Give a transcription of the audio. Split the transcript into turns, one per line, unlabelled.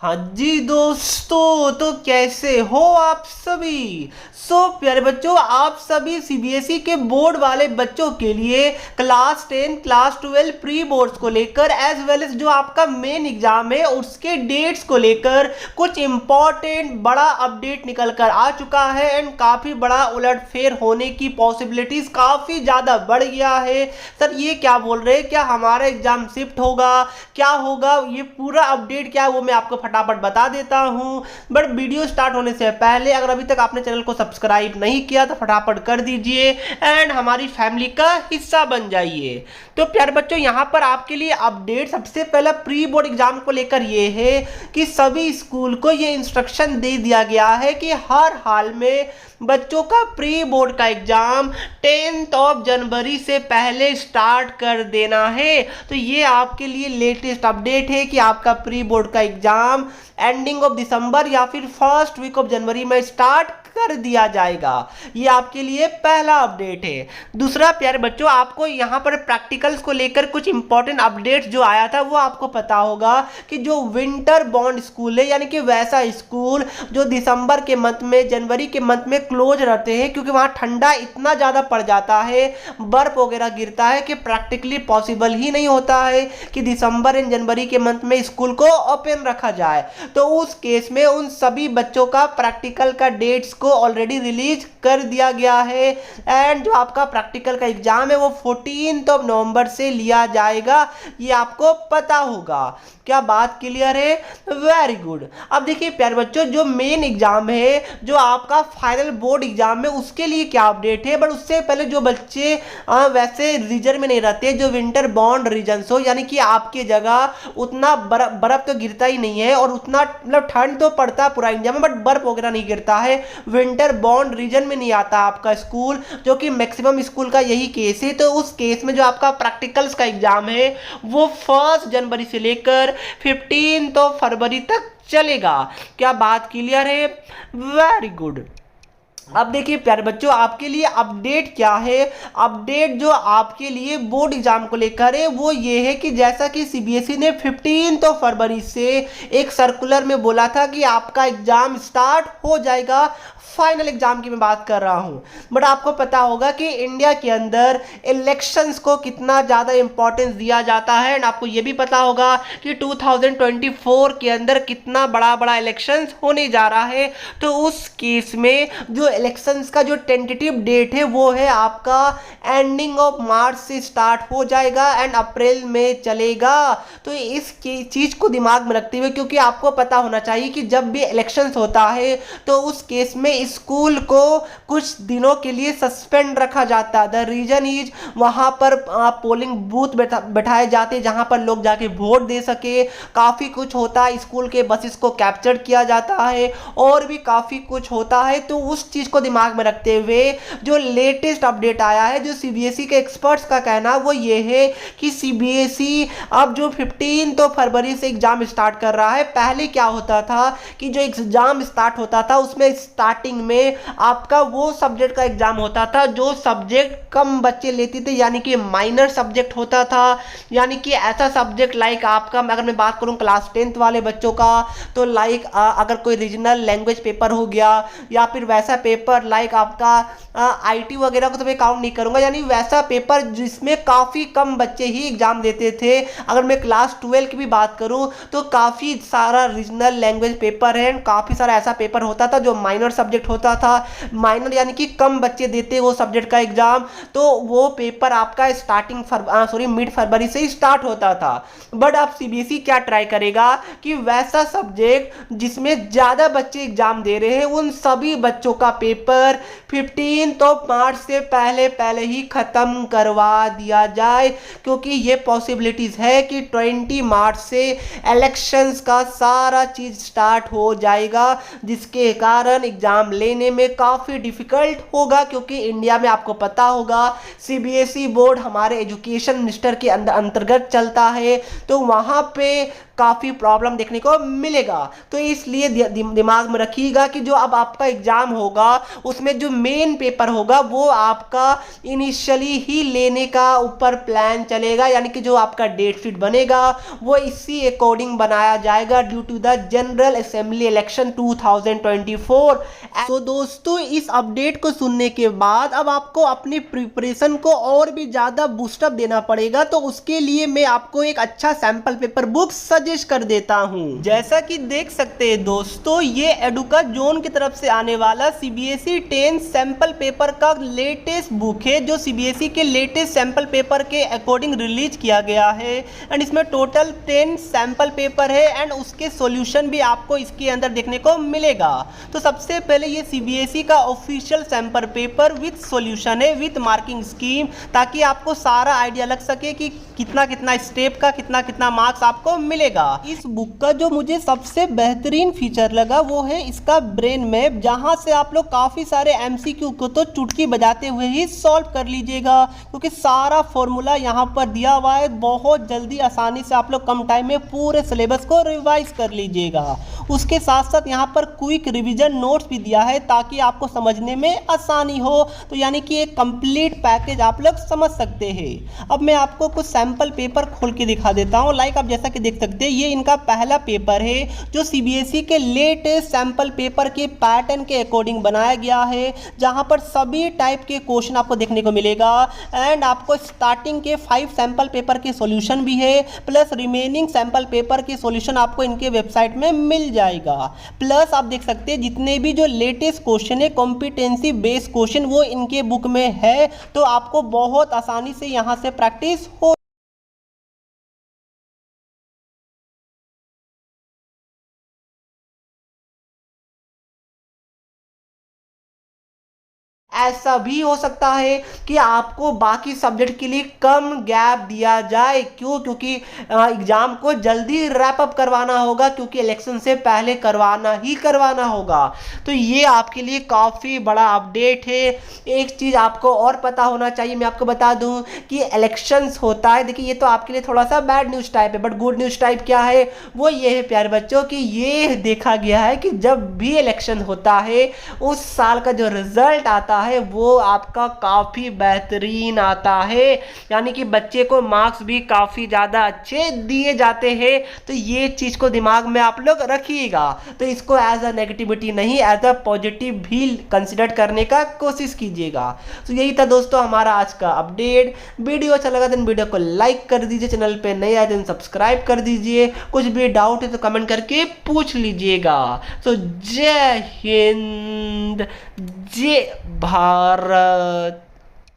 हाँ जी दोस्तों, तो कैसे हो आप सभी। प्यारे बच्चों, आप सभी सीबीएसई के बोर्ड वाले बच्चों के लिए क्लास 10 क्लास 12 प्री बोर्ड्स को लेकर एज वेल एज जो आपका मेन एग्जाम है उसके डेट्स को लेकर कुछ इंपॉर्टेंट बड़ा अपडेट निकल कर आ चुका है एंड काफ़ी बड़ा उलटफेर होने की पॉसिबिलिटीज काफ़ी ज़्यादा बढ़ गया है। सर ये क्या बोल रहे हैं, क्या हमारा एग्जाम शिफ्ट होगा, क्या होगा, ये पूरा अपडेट क्या है वो मैं आपको फटाफट बता देता हूं। बट वीडियो स्टार्ट होने से पहले अगर अभी तक आपने चैनल को सब्सक्राइब नहीं किया तो फटाफट कर दीजिए एंड हमारी फैमिली का हिस्सा बन जाइए। तो प्यारे बच्चों, यहाँ पर आपके लिए अपडेट सबसे पहला प्री बोर्ड एग्जाम को लेकर ये है कि सभी स्कूल को ये इंस्ट्रक्शन दे दिया गया है कि हर हाल में बच्चों का प्री बोर्ड का एग्जाम 10 जनवरी से पहले स्टार्ट कर देना है। तो ये आपके लिए लेटेस्ट अपडेट है कि आपका प्री बोर्ड का एग्जाम एंडिंग ऑफ दिसंबर या फिर फर्स्ट वीक ऑफ जनवरी में स्टार्ट कर दिया जाएगा। ये आपके लिए पहला अपडेट है। दूसरा प्यारे बच्चों, आपको यहाँ पर प्रैक्टिकल्स को लेकर कुछ इंपॉर्टेंट अपडेट्स जो आया था वो आपको पता होगा कि जो विंटर बॉन्ड स्कूल है यानी कि वैसा स्कूल जो दिसंबर के मंथ में जनवरी के मंथ में क्लोज रहते हैं क्योंकि वहाँ ठंडा इतना ज़्यादा पड़ जाता है, बर्फ वगैरह गिरता है कि प्रैक्टिकली पॉसिबल ही नहीं होता है कि दिसंबर एंड जनवरी के मंथ में स्कूल को ओपन रखा जाए। तो उस केस में उन सभी बच्चों का प्रैक्टिकल का डेट्स को ऑलरेडी रिलीज कर दिया गया है एंड जो आपका प्रैक्टिकल का एग्जाम है वो 14 नवंबर से लिया जाएगा, ये आपको पता होगा। क्या बात क्लियर है? Very good. अब देखिए प्यारे बच्चों, जो मेन एग्जाम है जो आपका फाइनल बोर्ड एग्जाम है उसके लिए क्या अपडेट है, बट उससे पहले जो बच्चे वैसे रीजन में नहीं रहते, जो विंटर बॉन्ड रीजन हो यानी कि आपकी जगह उतना बर्फ तो गिरता ही नहीं है और उतना मतलब ठंड तो पड़ता है पूरा इंडिया में बट बर्फ वगैरह नहीं गिरता है, विंटर बॉन्ड रीजन में नहीं आता आपका स्कूल, जो कि मैक्सिमम स्कूल का यही केस है। तो उस केस में जो आपका प्रैक्टिकल्स का एग्जाम है वो 1 जनवरी से लेकर 15 फरवरी तक चलेगा। क्या बात क्लियर है? Very good. अब देखिए प्यारे बच्चों, आपके लिए अपडेट क्या है। अपडेट जो आपके लिए बोर्ड एग्जाम को लेकर है वो ये है कि जैसा कि सीबीएसई ने 15 फरवरी से एक सर्कुलर में बोला था कि आपका एग्जाम स्टार्ट हो जाएगा, फाइनल एग्जाम की मैं बात कर रहा हूं। बट आपको पता होगा कि इंडिया के अंदर इलेक्शंस को कितना ज़्यादा इंपॉर्टेंस दिया जाता है एंड आपको ये भी पता होगा कि 2024 के अंदर कितना बड़ा बड़ा इलेक्शंस होने जा रहा है। तो उस केस में जो इलेक्शंस का जो टेंटेटिव डेट है वो है आपका एंडिंग ऑफ मार्च से स्टार्ट हो जाएगा एंड अप्रैल में चलेगा। तो इस चीज़ को दिमाग में रखते हुए, क्योंकि आपको पता होना चाहिए कि जब भी इलेक्शंस होता है तो उस केस में स्कूल को कुछ दिनों के लिए सस्पेंड रखा जाता है। द रीजन इज वहां पर पोलिंग बूथ बैठाए जाते हैं जहां पर लोग जाके वोट दे सके, काफ़ी कुछ होता है, स्कूल के बसेस को कैप्चर किया जाता है और भी काफ़ी कुछ होता है। तो उस चीज़ को दिमाग में रखते हुए जो लेटेस्ट अपडेट आया है, जो सीबीएसई के एक्सपर्ट्स का कहना वो ये है कि सीबीएसई अब जो 15 फरवरी से एग्जाम स्टार्ट कर रहा है, पहले क्या होता था कि जो एग्जाम स्टार्ट होता था उसमें स्टार्टिंग में आपका वो सब्जेक्ट का एग्जाम होता था जो सब्जेक्ट कम बच्चे लेते थे, यानी कि माइनर सब्जेक्ट होता था। यानी कि ऐसा सब्जेक्ट लाइक आपका, अगर मैं बात करूं क्लास 10th वाले बच्चों का, तो लाइक अगर कोई रीजनल लैंग्वेज पेपर हो गया या फिर वैसा पेपर लाइक आपका आईटी वगैरह को तो मैं काउंट नहीं करूंगा, यानी वैसा पेपर जिसमें काफ़ी कम बच्चे ही एग्जाम देते थे। अगर मैं क्लास 12 की भी बात करूं तो काफ़ी सारा रीजनल लैंग्वेज पेपर है, काफ़ी सारा ऐसा पेपर होता था जो माइनर सब्जेक्ट होता था। माइनर यानी कि कम बच्चे देते वो सब्जेक्ट का एग्जाम, तो वो पेपर आपका मिड फरवरी से ही स्टार्ट होता था। बट अब सीबीएसई क्या ट्राई करेगा कि वैसा सब्जेक्ट जिसमें ज़्यादा बच्चे एग्जाम दे रहे हैं उन सभी बच्चों का पेपर 15 मार्च से पहले ही ख़त्म करवा दिया जाए, क्योंकि ये पॉसिबिलिटीज़ है कि 20 मार्च से इलेक्शंस का सारा चीज़ स्टार्ट हो जाएगा, जिसके कारण एग्ज़ाम लेने में काफ़ी डिफ़िकल्ट होगा। क्योंकि इंडिया में आपको पता होगा सीबीएसई बोर्ड हमारे एजुकेशन मिनिस्टर के अंतर्गत चलता है, तो वहाँ पे काफ़ी प्रॉब्लम देखने को मिलेगा। तो इसलिए दिमाग में रखिएगा कि जो अब आपका एग्जाम होगा उसमें जो मेन पेपर होगा वो आपका इनिशियली ही लेने का ऊपर प्लान चलेगा, यानी कि जो आपका डेट शीट बनेगा वो इसी अकॉर्डिंग बनाया जाएगा due to the general assembly election 2024। तो दोस्तों इस अपडेट को सुनने के बाद अब आपको अपनी प्रिपरेशन को और भी ज़्यादा बूस्टअप देना पड़ेगा, तो उसके लिए मैं आपको एक अच्छा सैंपल पेपर बुक सजेस्ट कर देता हूं। जैसा कि देख सकते हैं दोस्तों, ये एडुका जोन की तरफ से आने वाला सीबीएसई 10 सैंपल पेपर का लेटेस्ट बुक है, जो सीबीएसई के लेटेस्ट सैंपल पेपर के अकॉर्डिंग रिलीज किया गया है। एंड इसमें टोटल 10 सैंपल पेपर है एंड उसके सॉल्यूशन भी आपको इसके अंदर देखने को मिलेगा। तो सबसे पहले ये सीबीएसई का official sample paper with solution है, विथ मार्किंग स्कीम, ताकि आपको सारा आइडिया लग सके कि कितना कितना स्टेप का कितना कितना मार्क्स आपको मिलेगा। इस बुक का जो मुझे सबसे बेहतरीन फीचर लगा वो है इसका ब्रेन मैप, जहां से आप लोग काफ़ी सारे एमसीक्यू को तो चुटकी बजाते हुए ही सॉल्व कर लीजिएगा, क्योंकि सारा फॉर्मूला यहाँ पर दिया हुआ है। बहुत जल्दी आसानी से आप लोग कम टाइम में पूरे सिलेबस को रिवाइज कर लीजिएगा। उसके साथ साथ यहाँ पर क्विक रिवीजन नोट्स भी दिया है ताकि आपको समझने में आसानी हो। तो यानी कि एक कंप्लीट पैकेज आप लोग समझ सकते हैं। अब मैं आपको कुछ सैंपल पेपर खोल के दिखा देता हूँ। लाइक आप जैसा कि देख सकते हैं, ये इनका पहला पेपर है जो सीबीएसई के लेटेस्ट सैंपल पेपर के पैटर्न के अकॉर्डिंग बनाया गया है, जहाँ पर सभी टाइप के क्वेश्चन आपको देखने को मिलेगा। एंड आपको स्टार्टिंग के 5 सैंपल पेपर के सॉल्यूशन भी है, प्लस रिमेनिंग सैंपल पेपर के सॉल्यूशन आपको इनके वेबसाइट में मिल जाएगा। प्लस आप देख सकते हैं जितने भी जो लेटेस्ट क्वेश्चन है कॉम्पिटेंसी बेस्ड क्वेश्चन वो इनके बुक में है, तो आपको बहुत आसानी से यहाँ से प्रैक्टिस हो। ऐसा भी हो सकता है कि आपको बाकी सब्जेक्ट के लिए कम गैप दिया जाए। क्यों? क्योंकि एग्जाम को जल्दी रैप अप करवाना होगा, क्योंकि इलेक्शन से पहले करवाना ही करवाना होगा। तो ये आपके लिए काफ़ी बड़ा अपडेट है। एक चीज़ आपको और पता होना चाहिए, मैं आपको बता दूं कि इलेक्शंस होता है। देखिए, ये तो आपके लिए थोड़ा सा बैड न्यूज़ टाइप है, बट गुड न्यूज़ टाइप क्या है वो ये है प्यारे बच्चों कि ये देखा गया है कि जब भी इलेक्शन होता है उस साल का जो रिजल्ट आता है वो आपका काफ़ी बेहतरीन आता है, यानी कि बच्चे को मार्क्स भी काफ़ी ज़्यादा अच्छे दिए जाते हैं। तो ये चीज़ को दिमाग में आप लोग रखिएगा। तो इसको एज अ नेगेटिविटी नहीं, एज अ पॉजिटिव भी कंसिडर करने का कोशिश कीजिएगा। तो यही था दोस्तों हमारा आज का अपडेट। वीडियो अच्छा लगा तो वीडियो को लाइक कर दीजिए, चैनल पे नए आए तो सब्सक्राइब कर दीजिए। कुछ भी डाउट है तो कमेंट करके पूछ लीजिएगा। तो जय हिंद, जय भारत।